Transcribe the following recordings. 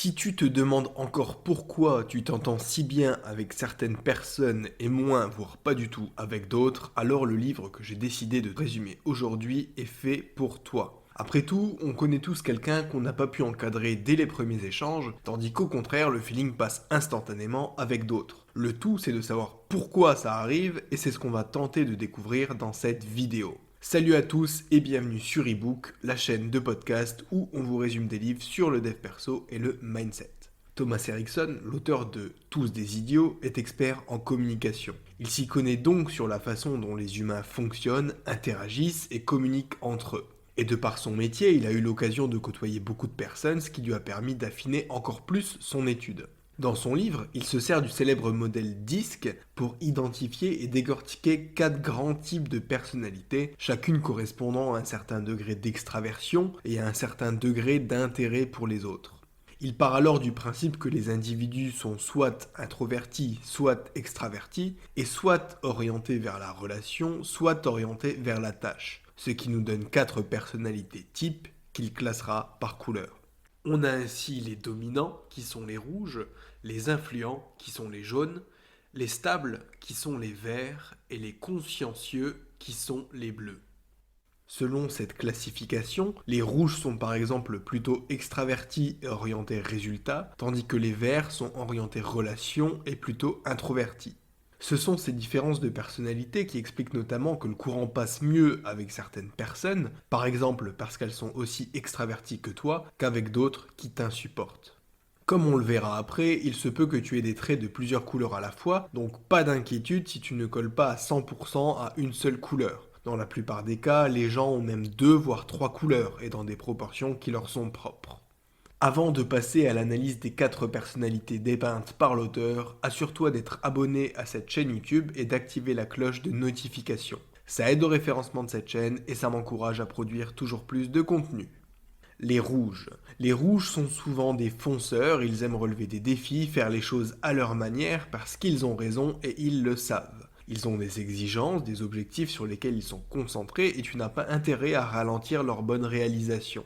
Si tu te demandes encore pourquoi tu t'entends si bien avec certaines personnes et moins, voire pas du tout, avec d'autres, alors le livre que j'ai décidé de résumer aujourd'hui est fait pour toi. Après tout, on connaît tous quelqu'un qu'on n'a pas pu encadrer dès les premiers échanges, tandis qu'au contraire, le feeling passe instantanément avec d'autres. Le tout, c'est de savoir pourquoi ça arrive, et c'est ce qu'on va tenter de découvrir dans cette vidéo. Salut à tous et bienvenue sur eBook, la chaîne de podcast où on vous résume des livres sur le dev perso et le mindset. Thomas Erikson, l'auteur de Tous des idiots, est expert en communication. Il s'y connaît donc sur la façon dont les humains fonctionnent, interagissent et communiquent entre eux. Et de par son métier, il a eu l'occasion de côtoyer beaucoup de personnes, ce qui lui a permis d'affiner encore plus son étude. Dans son livre, il se sert du célèbre modèle DISC pour identifier et décortiquer 4 grands types de personnalités, chacune correspondant à un certain degré d'extraversion et à un certain degré d'intérêt pour les autres. Il part alors du principe que les individus sont soit introvertis, soit extravertis, et soit orientés vers la relation, soit orientés vers la tâche, ce qui nous donne 4 personnalités types qu'il classera par couleur. On a ainsi les dominants, qui sont les rouges, les influents, qui sont les jaunes, les stables, qui sont les verts, et les consciencieux, qui sont les bleus. Selon cette classification, les rouges sont par exemple plutôt extravertis et orientés résultats, tandis que les verts sont orientés relations et plutôt introvertis. Ce sont ces différences de personnalité qui expliquent notamment que le courant passe mieux avec certaines personnes, par exemple parce qu'elles sont aussi extraverties que toi, qu'avec d'autres qui t'insupportent. Comme on le verra après, il se peut que tu aies des traits de plusieurs couleurs à la fois, donc pas d'inquiétude si tu ne colles pas à 100% à une seule couleur. Dans la plupart des cas, les gens ont même 2 voire 3 couleurs et dans des proportions qui leur sont propres. Avant de passer à l'analyse des 4 personnalités dépeintes par l'auteur, assure-toi d'être abonné à cette chaîne YouTube et d'activer la cloche de notification. Ça aide au référencement de cette chaîne et ça m'encourage à produire toujours plus de contenu. Les rouges. Les rouges sont souvent des fonceurs, ils aiment relever des défis, faire les choses à leur manière parce qu'ils ont raison et ils le savent. Ils ont des exigences, des objectifs sur lesquels ils sont concentrés et tu n'as pas intérêt à ralentir leur bonne réalisation.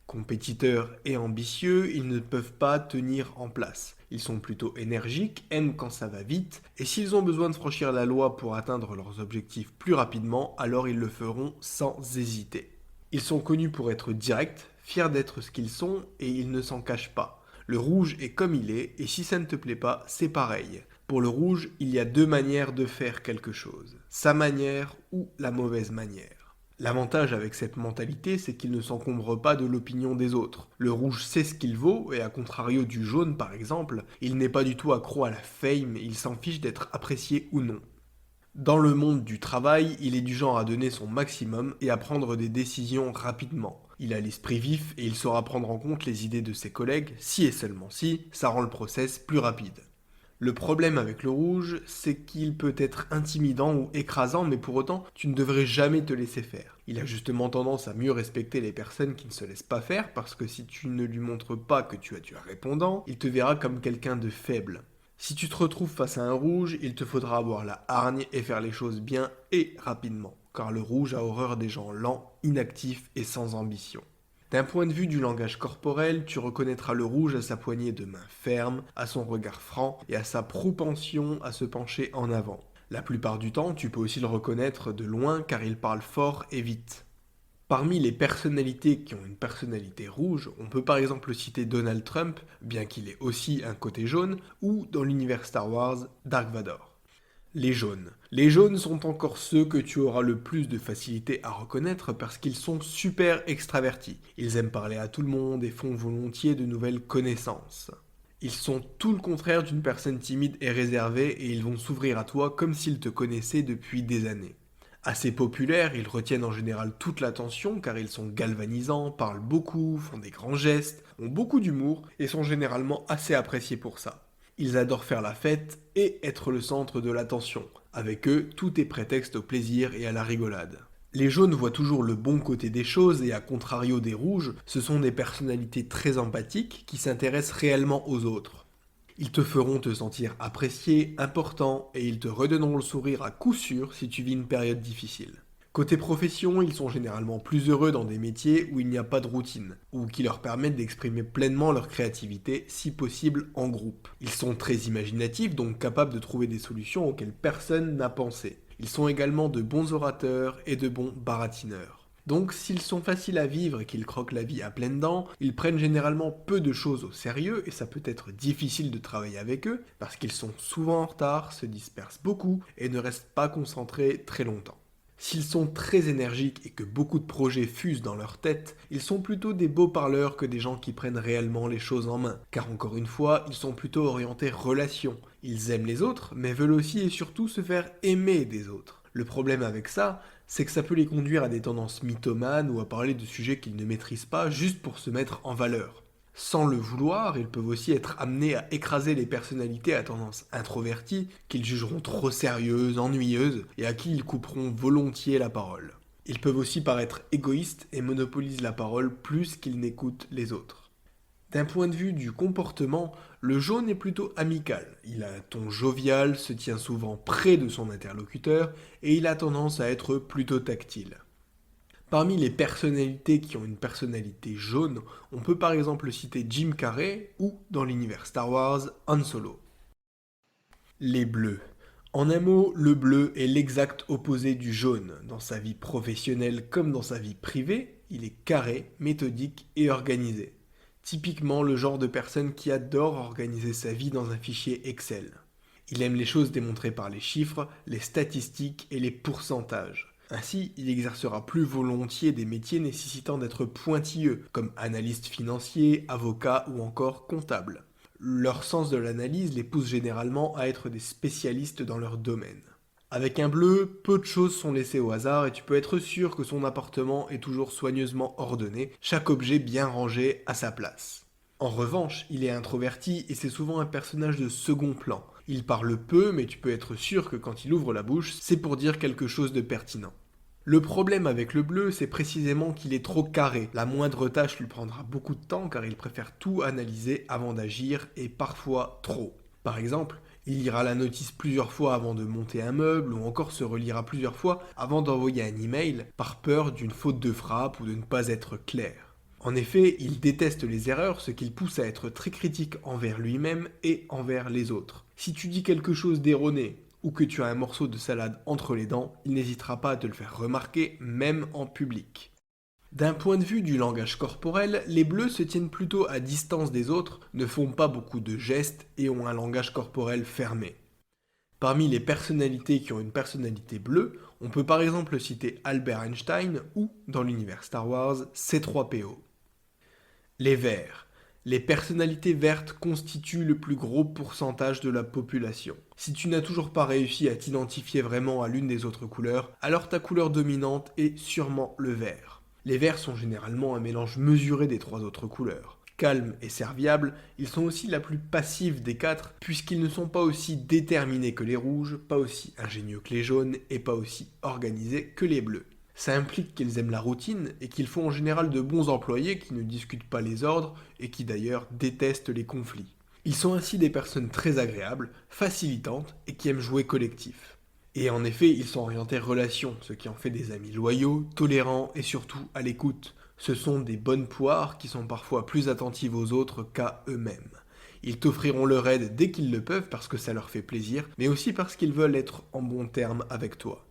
Compétiteurs et ambitieux, ils ne peuvent pas tenir en place. Ils sont plutôt énergiques, aiment quand ça va vite, et s'ils ont besoin de franchir la loi pour atteindre leurs objectifs plus rapidement, alors ils le feront sans hésiter. Ils sont connus pour être directs, fiers d'être ce qu'ils sont, et ils ne s'en cachent pas. Le rouge est comme il est, et si ça ne te plaît pas, c'est pareil. Pour le rouge, il y a 2 manières de faire quelque chose, sa manière ou la mauvaise manière. L'avantage avec cette mentalité, c'est qu'il ne s'encombre pas de l'opinion des autres. Le rouge sait ce qu'il vaut, et à contrario du jaune par exemple, il n'est pas du tout accro à la fame, il s'en fiche d'être apprécié ou non. Dans le monde du travail, il est du genre à donner son maximum et à prendre des décisions rapidement. Il a l'esprit vif et il saura prendre en compte les idées de ses collègues, si et seulement si, ça rend le process plus rapide. Le problème avec le rouge, c'est qu'il peut être intimidant ou écrasant, mais pour autant, tu ne devrais jamais te laisser faire. Il a justement tendance à mieux respecter les personnes qui ne se laissent pas faire, parce que si tu ne lui montres pas que tu as du répondant, il te verra comme quelqu'un de faible. Si tu te retrouves face à un rouge, il te faudra avoir la hargne et faire les choses bien et rapidement, car le rouge a horreur des gens lents, inactifs et sans ambition. D'un point de vue du langage corporel, tu reconnaîtras le rouge à sa poignée de main ferme, à son regard franc et à sa propension à se pencher en avant. La plupart du temps, tu peux aussi le reconnaître de loin car il parle fort et vite. Parmi les personnalités qui ont une personnalité rouge, on peut par exemple citer Donald Trump, bien qu'il ait aussi un côté jaune, ou dans l'univers Star Wars, Dark Vador. Les jaunes. Les jaunes sont encore ceux que tu auras le plus de facilité à reconnaître parce qu'ils sont super extravertis. Ils aiment parler à tout le monde et font volontiers de nouvelles connaissances. Ils sont tout le contraire d'une personne timide et réservée et ils vont s'ouvrir à toi comme s'ils te connaissaient depuis des années. Assez populaires, ils retiennent en général toute l'attention car ils sont galvanisants, parlent beaucoup, font des grands gestes, ont beaucoup d'humour et sont généralement assez appréciés pour ça. Ils adorent faire la fête et être le centre de l'attention. Avec eux, tout est prétexte au plaisir et à la rigolade. Les jaunes voient toujours le bon côté des choses et à contrario des rouges, ce sont des personnalités très empathiques qui s'intéressent réellement aux autres. Ils te feront te sentir apprécié, important et ils te redonneront le sourire à coup sûr si tu vis une période difficile. Côté profession, ils sont généralement plus heureux dans des métiers où il n'y a pas de routine, ou qui leur permettent d'exprimer pleinement leur créativité, si possible en groupe. Ils sont très imaginatifs, donc capables de trouver des solutions auxquelles personne n'a pensé. Ils sont également de bons orateurs et de bons baratineurs. Donc s'ils sont faciles à vivre et qu'ils croquent la vie à pleines dents, ils prennent généralement peu de choses au sérieux et ça peut être difficile de travailler avec eux parce qu'ils sont souvent en retard, se dispersent beaucoup et ne restent pas concentrés très longtemps. S'ils sont très énergiques et que beaucoup de projets fusent dans leur tête, ils sont plutôt des beaux parleurs que des gens qui prennent réellement les choses en main. Car encore une fois, ils sont plutôt orientés relation. Ils aiment les autres, mais veulent aussi et surtout se faire aimer des autres. Le problème avec ça, c'est que ça peut les conduire à des tendances mythomanes ou à parler de sujets qu'ils ne maîtrisent pas juste pour se mettre en valeur. Sans le vouloir, ils peuvent aussi être amenés à écraser les personnalités à tendance introvertie qu'ils jugeront trop sérieuses, ennuyeuses et à qui ils couperont volontiers la parole. Ils peuvent aussi paraître égoïstes et monopolisent la parole plus qu'ils n'écoutent les autres. D'un point de vue du comportement, le jaune est plutôt amical. Il a un ton jovial, se tient souvent près de son interlocuteur et il a tendance à être plutôt tactile. Parmi les personnalités qui ont une personnalité jaune, on peut par exemple citer Jim Carrey ou, dans l'univers Star Wars, Han Solo. Les bleus. En un mot, le bleu est l'exact opposé du jaune. Dans sa vie professionnelle comme dans sa vie privée, il est carré, méthodique et organisé. Typiquement le genre de personne qui adore organiser sa vie dans un fichier Excel. Il aime les choses démontrées par les chiffres, les statistiques et les pourcentages. Ainsi, il exercera plus volontiers des métiers nécessitant d'être pointilleux, comme analyste financier, avocat ou encore comptable. Leur sens de l'analyse les pousse généralement à être des spécialistes dans leur domaine. Avec un bleu, peu de choses sont laissées au hasard et tu peux être sûr que son appartement est toujours soigneusement ordonné, chaque objet bien rangé à sa place. En revanche, il est introverti et c'est souvent un personnage de second plan. Il parle peu, mais tu peux être sûr que quand il ouvre la bouche, c'est pour dire quelque chose de pertinent. Le problème avec le bleu, c'est précisément qu'il est trop carré. La moindre tâche lui prendra beaucoup de temps car il préfère tout analyser avant d'agir et parfois trop. Par exemple, il lira la notice plusieurs fois avant de monter un meuble ou encore se relira plusieurs fois avant d'envoyer un email par peur d'une faute de frappe ou de ne pas être clair. En effet, il déteste les erreurs, ce qui le pousse à être très critique envers lui-même et envers les autres. Si tu dis quelque chose d'erroné, ou que tu as un morceau de salade entre les dents, il n'hésitera pas à te le faire remarquer, même en public. D'un point de vue du langage corporel, les bleus se tiennent plutôt à distance des autres, ne font pas beaucoup de gestes et ont un langage corporel fermé. Parmi les personnalités qui ont une personnalité bleue, on peut par exemple citer Albert Einstein ou, dans l'univers Star Wars, C3PO. Les verts. Les personnalités vertes constituent le plus gros pourcentage de la population. Si tu n'as toujours pas réussi à t'identifier vraiment à l'une des autres couleurs, alors ta couleur dominante est sûrement le vert. Les verts sont généralement un mélange mesuré des trois autres couleurs. Calmes et serviables, ils sont aussi la plus passive des quatre, puisqu'ils ne sont pas aussi déterminés que les rouges, pas aussi ingénieux que les jaunes et pas aussi organisés que les bleus. Ça implique qu'ils aiment la routine et qu'ils font en général de bons employés qui ne discutent pas les ordres et qui d'ailleurs détestent les conflits. Ils sont ainsi des personnes très agréables, facilitantes et qui aiment jouer collectif. Et en effet, ils sont orientés relations, ce qui en fait des amis loyaux, tolérants et surtout à l'écoute. Ce sont des bonnes poires qui sont parfois plus attentives aux autres qu'à eux-mêmes. Ils t'offriront leur aide dès qu'ils le peuvent parce que ça leur fait plaisir, mais aussi parce qu'ils veulent être en bon terme avec toi.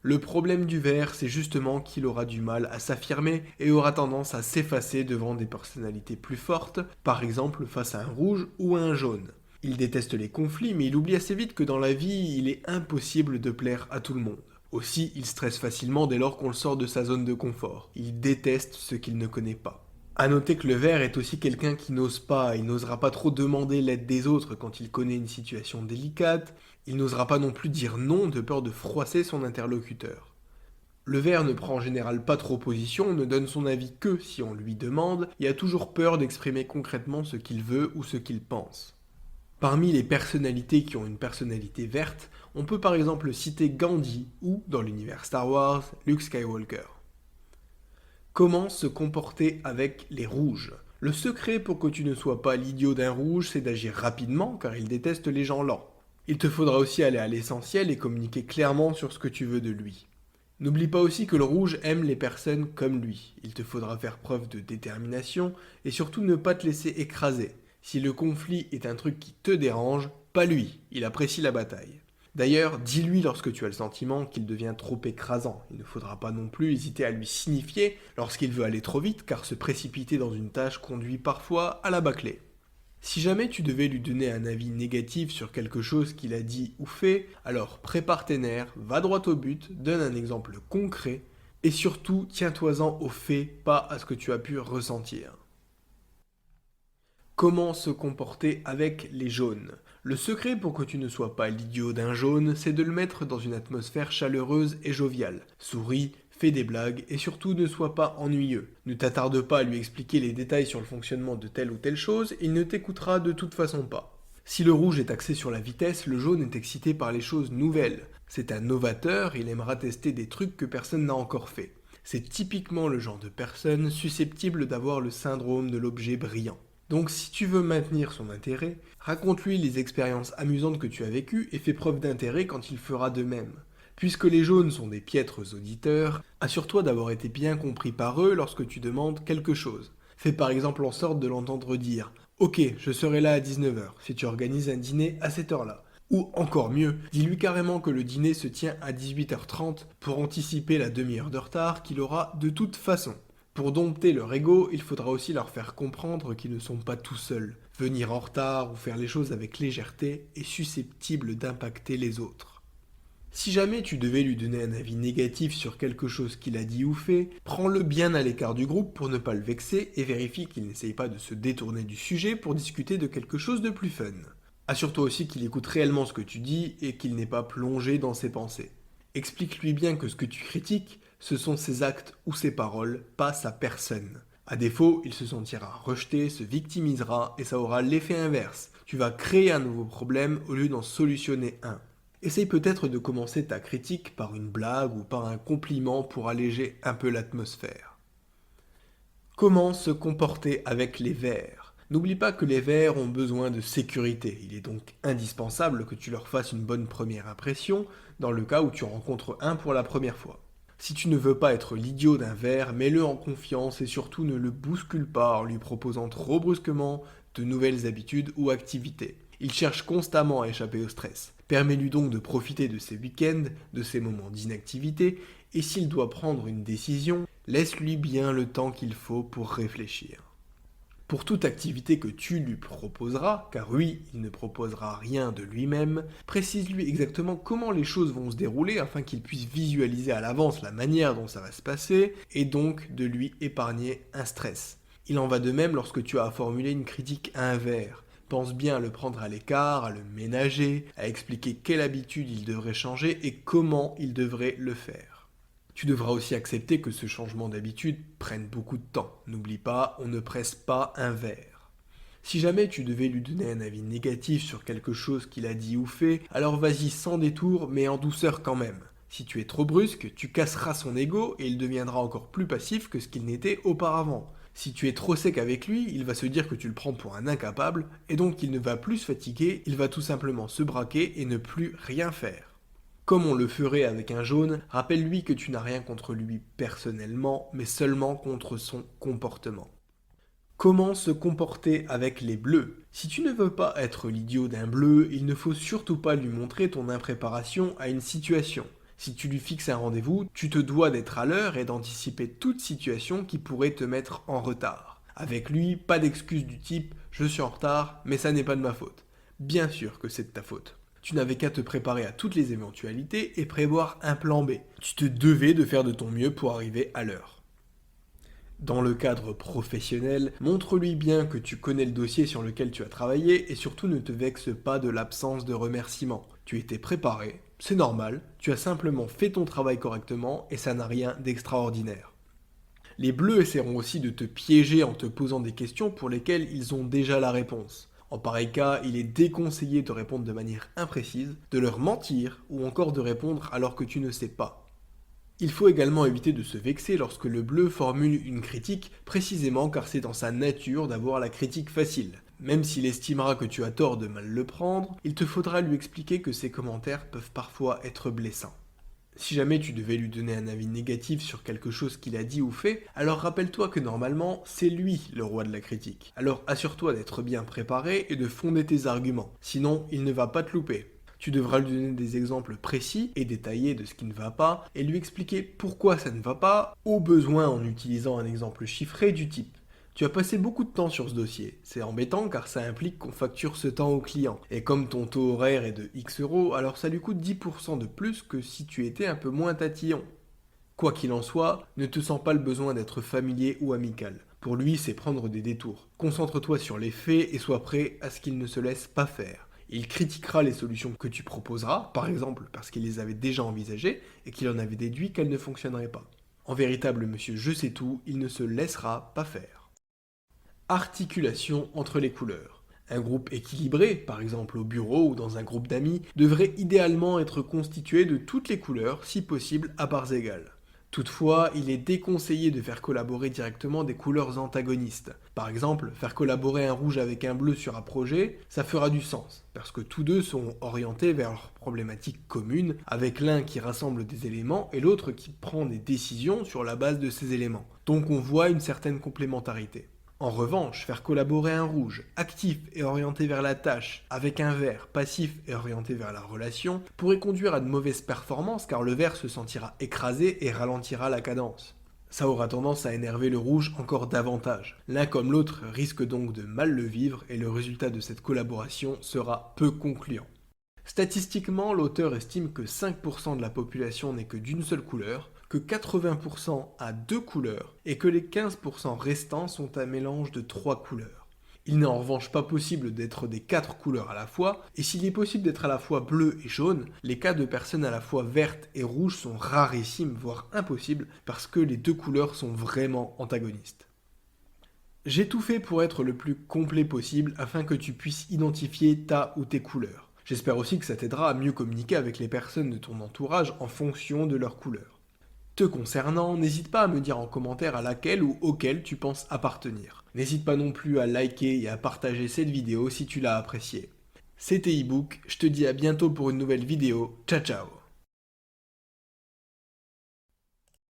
Le problème du vert, c'est justement qu'il aura du mal à s'affirmer et aura tendance à s'effacer devant des personnalités plus fortes, par exemple face à un rouge ou à un jaune. Il déteste les conflits, mais il oublie assez vite que dans la vie, il est impossible de plaire à tout le monde. Aussi, il stresse facilement dès lors qu'on le sort de sa zone de confort. Il déteste ce qu'il ne connaît pas. À noter que le vert est aussi quelqu'un qui n'ose pas, il n'osera pas trop demander l'aide des autres quand il connaît une situation délicate, il n'osera pas non plus dire non de peur de froisser son interlocuteur. Le vert ne prend en général pas trop position, ne donne son avis que si on lui demande, et a toujours peur d'exprimer concrètement ce qu'il veut ou ce qu'il pense. Parmi les personnalités qui ont une personnalité verte, on peut par exemple citer Gandhi ou, dans l'univers Star Wars, Luke Skywalker. Comment se comporter avec les rouges? Le secret pour que tu ne sois pas l'idiot d'un rouge, c'est d'agir rapidement car il déteste les gens lents. Il te faudra aussi aller à l'essentiel et communiquer clairement sur ce que tu veux de lui. N'oublie pas aussi que le rouge aime les personnes comme lui. Il te faudra faire preuve de détermination et surtout ne pas te laisser écraser. Si le conflit est un truc qui te dérange, pas lui, il apprécie la bataille. D'ailleurs, dis-lui lorsque tu as le sentiment qu'il devient trop écrasant. Il ne faudra pas non plus hésiter à lui signifier lorsqu'il veut aller trop vite, car se précipiter dans une tâche conduit parfois à la bâclée. Si jamais tu devais lui donner un avis négatif sur quelque chose qu'il a dit ou fait, alors prépare tes nerfs, va droit au but, donne un exemple concret, et surtout tiens-toi-en aux faits, pas à ce que tu as pu ressentir. Comment se comporter avec les jaunes? Le secret pour que tu ne sois pas l'idiot d'un jaune, c'est de le mettre dans une atmosphère chaleureuse et joviale. Souris, fais des blagues et surtout ne sois pas ennuyeux. Ne t'attarde pas à lui expliquer les détails sur le fonctionnement de telle ou telle chose, il ne t'écoutera de toute façon pas. Si le rouge est axé sur la vitesse, le jaune est excité par les choses nouvelles. C'est un novateur, il aimera tester des trucs que personne n'a encore fait. C'est typiquement le genre de personne susceptible d'avoir le syndrome de l'objet brillant. Donc si tu veux maintenir son intérêt, raconte-lui les expériences amusantes que tu as vécues et fais preuve d'intérêt quand il fera de même. Puisque les jaunes sont des piètres auditeurs, assure-toi d'avoir été bien compris par eux lorsque tu demandes quelque chose. Fais par exemple en sorte de l'entendre dire « Ok, je serai là à 19h si tu organises un dîner à cette heure-là ». Ou encore mieux, dis-lui carrément que le dîner se tient à 18h30 pour anticiper la demi-heure de retard qu'il aura de toute façon. Pour dompter leur ego, il faudra aussi leur faire comprendre qu'ils ne sont pas tout seuls. Venir en retard ou faire les choses avec légèreté est susceptible d'impacter les autres. Si jamais tu devais lui donner un avis négatif sur quelque chose qu'il a dit ou fait, prends-le bien à l'écart du groupe pour ne pas le vexer et vérifie qu'il n'essaye pas de se détourner du sujet pour discuter de quelque chose de plus fun. Assure-toi aussi qu'il écoute réellement ce que tu dis et qu'il n'est pas plongé dans ses pensées. Explique-lui bien que ce que tu critiques, ce sont ses actes ou ses paroles, pas sa personne. À défaut, il se sentira rejeté, se victimisera et ça aura l'effet inverse. Tu vas créer un nouveau problème au lieu d'en solutionner un. Essaye peut-être de commencer ta critique par une blague ou par un compliment pour alléger un peu l'atmosphère. Comment se comporter avec les vers? N'oublie pas que les vers ont besoin de sécurité. Il est donc indispensable que tu leur fasses une bonne première impression dans le cas où tu en rencontres un pour la première fois. Si tu ne veux pas être l'idiot d'un ver, mets-le en confiance et surtout ne le bouscule pas en lui proposant trop brusquement de nouvelles habitudes ou activités. Il cherche constamment à échapper au stress. Permets-lui donc de profiter de ses week-ends, de ses moments d'inactivité, et s'il doit prendre une décision, laisse-lui bien le temps qu'il faut pour réfléchir. Pour toute activité que tu lui proposeras, car oui, il ne proposera rien de lui-même, précise-lui exactement comment les choses vont se dérouler afin qu'il puisse visualiser à l'avance la manière dont ça va se passer et donc de lui épargner un stress. Il en va de même lorsque tu as à formuler une critique à un vers. Pense bien à le prendre à l'écart, à le ménager, à expliquer quelle habitude il devrait changer et comment il devrait le faire. Tu devras aussi accepter que ce changement d'habitude prenne beaucoup de temps. N'oublie pas, on ne presse pas un verre. Si jamais tu devais lui donner un avis négatif sur quelque chose qu'il a dit ou fait, alors vas-y sans détour mais en douceur quand même. Si tu es trop brusque, tu casseras son ego et il deviendra encore plus passif que ce qu'il n'était auparavant. Si tu es trop sec avec lui, il va se dire que tu le prends pour un incapable et donc il ne va plus se fatiguer, il va tout simplement se braquer et ne plus rien faire. Comme on le ferait avec un jaune, rappelle-lui que tu n'as rien contre lui personnellement, mais seulement contre son comportement. Comment se comporter avec les bleus? Si tu ne veux pas être l'idiot d'un bleu, il ne faut surtout pas lui montrer ton impréparation à une situation. Si tu lui fixes un rendez-vous, tu te dois d'être à l'heure et d'anticiper toute situation qui pourrait te mettre en retard. Avec lui, pas d'excuse du type « je suis en retard, mais ça n'est pas de ma faute ». Bien sûr que c'est de ta faute. Tu n'avais qu'à te préparer à toutes les éventualités et prévoir un plan B. Tu te devais de faire de ton mieux pour arriver à l'heure. Dans le cadre professionnel, montre-lui bien que tu connais le dossier sur lequel tu as travaillé et surtout ne te vexe pas de l'absence de remerciements. Tu étais préparé, c'est normal, tu as simplement fait ton travail correctement et ça n'a rien d'extraordinaire. Les bleus essaieront aussi de te piéger en te posant des questions pour lesquelles ils ont déjà la réponse. En pareil cas, il est déconseillé de répondre de manière imprécise, de leur mentir ou encore de répondre alors que tu ne sais pas. Il faut également éviter de se vexer lorsque le bleu formule une critique, précisément car c'est dans sa nature d'avoir la critique facile. Même s'il estimera que tu as tort de mal le prendre, il te faudra lui expliquer que ses commentaires peuvent parfois être blessants. Si jamais tu devais lui donner un avis négatif sur quelque chose qu'il a dit ou fait, alors rappelle-toi que normalement, c'est lui le roi de la critique. Alors assure-toi d'être bien préparé et de fonder tes arguments, sinon il ne va pas te louper. Tu devras lui donner des exemples précis et détaillés de ce qui ne va pas et lui expliquer pourquoi ça ne va pas, au besoin en utilisant un exemple chiffré du type: tu as passé beaucoup de temps sur ce dossier. C'est embêtant car ça implique qu'on facture ce temps au client. Et comme ton taux horaire est de X euros, alors ça lui coûte 10% de plus que si tu étais un peu moins tatillon. Quoi qu'il en soit, ne te sens pas le besoin d'être familier ou amical. Pour lui, c'est prendre des détours. Concentre-toi sur les faits et sois prêt à ce qu'il ne se laisse pas faire. Il critiquera les solutions que tu proposeras, par exemple parce qu'il les avait déjà envisagées et qu'il en avait déduit qu'elles ne fonctionneraient pas. En véritable monsieur je sais tout, il ne se laissera pas faire. Articulation entre les couleurs. Un groupe équilibré, par exemple au bureau ou dans un groupe d'amis, devrait idéalement être constitué de toutes les couleurs, si possible à parts égales. Toutefois, il est déconseillé de faire collaborer directement des couleurs antagonistes. Par exemple, faire collaborer un rouge avec un bleu sur un projet, ça fera du sens, parce que tous deux sont orientés vers leurs problématiques communes, avec l'un qui rassemble des éléments et l'autre qui prend des décisions sur la base de ces éléments. Donc on voit une certaine complémentarité. En revanche, faire collaborer un rouge, actif et orienté vers la tâche, avec un vert, passif et orienté vers la relation, pourrait conduire à de mauvaises performances car le vert se sentira écrasé et ralentira la cadence. Ça aura tendance à énerver le rouge encore davantage. L'un comme l'autre risque donc de mal le vivre et le résultat de cette collaboration sera peu concluant. Statistiquement, l'auteur estime que 5% de la population n'est que d'une seule couleur, que 80% a deux couleurs et que les 15% restants sont un mélange de trois couleurs. Il n'est en revanche pas possible d'être des quatre couleurs à la fois, et s'il est possible d'être à la fois bleu et jaune, les cas de personnes à la fois vertes et rouges sont rarissimes, voire impossibles, parce que les deux couleurs sont vraiment antagonistes. J'ai tout fait pour être le plus complet possible afin que tu puisses identifier ta ou tes couleurs. J'espère aussi que ça t'aidera à mieux communiquer avec les personnes de ton entourage en fonction de leur couleur. Te concernant, n'hésite pas à me dire en commentaire à laquelle ou auquel tu penses appartenir. N'hésite pas non plus à liker et à partager cette vidéo si tu l'as appréciée. C'était ebook, je te dis à bientôt pour une nouvelle vidéo, ciao ciao.